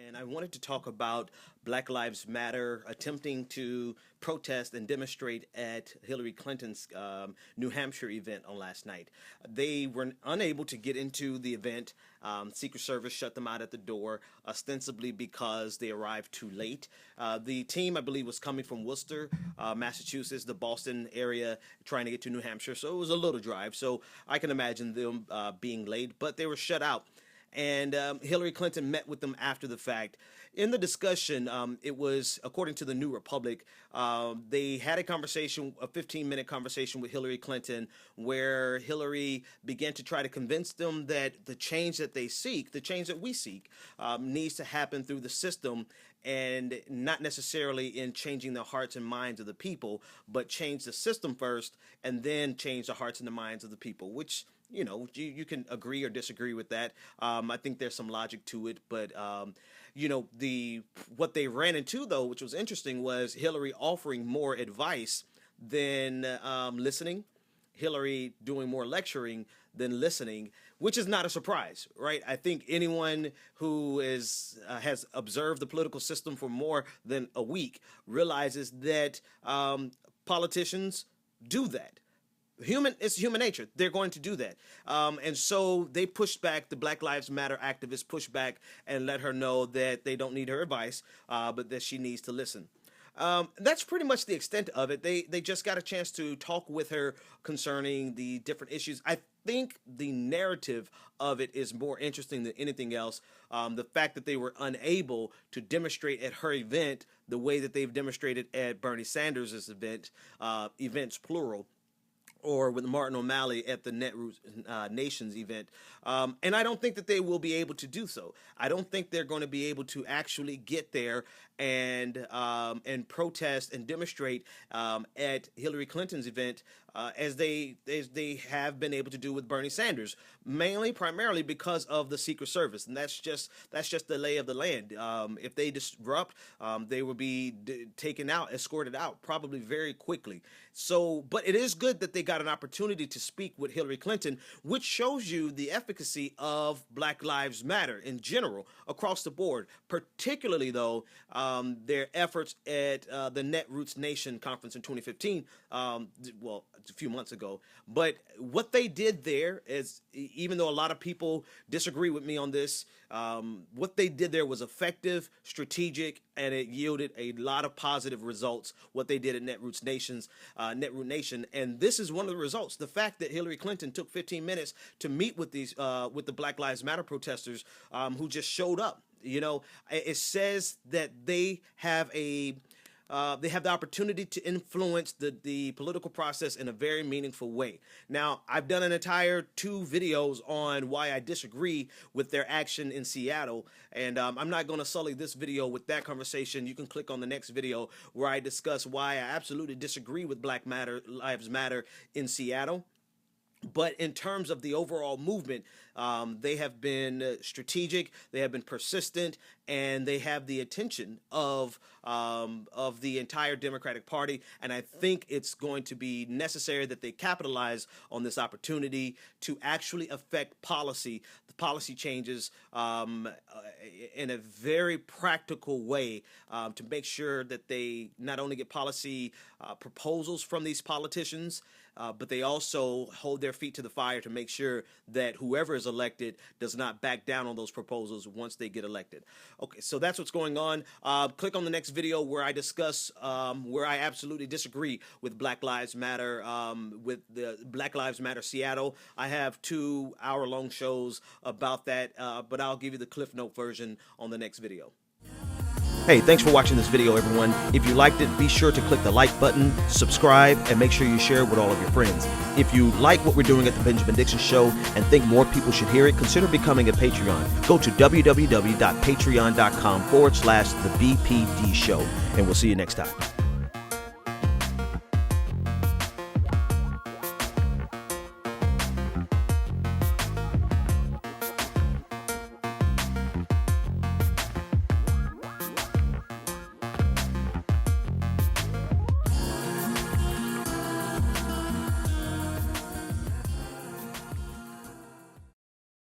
And I wanted to talk about Black Lives Matter attempting to protest and demonstrate at Hillary Clinton's New Hampshire event on last night. They were unable to get into the event. Secret Service shut them out at the door, ostensibly because they arrived too late. The team, I believe, was coming from Worcester, Massachusetts, the Boston area, trying to get to New Hampshire. So it was a little drive. So I can imagine them being late, but they were shut out. And Hillary Clinton met with them after the fact. In the discussion, it was, according to the New Republic, they had a conversation, a 15-minute conversation with Hillary Clinton, where Hillary began to try to convince them that the change that they seek, the change that we seek, needs to happen through the system and not necessarily in changing the hearts and minds of the people, but change the system first and then change the hearts and the minds of the people, which you can agree or disagree with that. I think there's some logic to it, but what they ran into, though, which was interesting, was Hillary offering more advice than listening. Hillary doing more lecturing than listening, which is not a surprise, right? I think anyone who has observed the political system for more than a week realizes that politicians do that. It's human nature. They're going to do that. And so they pushed back, the Black Lives Matter activists pushed back and let her know that they don't need her advice, but that she needs to listen. That's pretty much the extent of it. They just got a chance to talk with her concerning the different issues. I think the narrative of it is more interesting than anything else. The fact that they were unable to demonstrate at her event the way that they've demonstrated at Bernie Sanders' event, events plural, or with Martin O'Malley at the Netroots Nations event. And I don't think that they will be able to do so. I don't think they're going to be able to actually get there and protest and demonstrate at Hillary Clinton's event as they have been able to do with Bernie Sanders, primarily because of the Secret Service, and that's just the lay of the land. If they disrupt, they will be taken out, escorted out, probably very quickly. So, but it is good that they got an opportunity to speak with Hillary Clinton, which shows you the efficacy of Black Lives Matter in general across the board, particularly though their efforts at the Netroots Nation conference in 2015, a few months ago. But what they did there is, even though a lot of people disagree with me on this, what they did there was effective, strategic, and it yielded a lot of positive results, what they did at Netroots Nation. And this is one of the results. The fact that Hillary Clinton took 15 minutes to meet with with the Black Lives Matter protesters who just showed up. It says that they have the opportunity to influence the political process in a very meaningful way. Now, I've done an entire 2 videos on why I disagree with their action in Seattle, and I'm not going to sully this video with that conversation. You can click on the next video where I discuss why I absolutely disagree with Black Lives Matter in Seattle. But in terms of the overall movement, they have been strategic, they have been persistent, and they have the attention of the entire Democratic Party. And I think it's going to be necessary that they capitalize on this opportunity to actually affect the policy changes in a very practical way, to make sure that they not only get policy proposals from these politicians, but they also hold their feet to the fire to make sure that whoever is elected does not back down on those proposals once they get elected. Okay, so that's what's going on. Click on the next video where I discuss where I absolutely disagree with Black Lives Matter, with the Black Lives Matter Seattle. I have 2-hour-long shows about that, but I'll give you the Cliff Note version on the next video. Hey, thanks for watching this video, everyone. If you liked it, be sure to click the like button, subscribe, and make sure you share it with all of your friends. If you like what we're doing at The Benjamin Dixon Show and think more people should hear it, consider becoming a Patreon. Go to www.patreon.com/TheBPD Show, and we'll see you next time.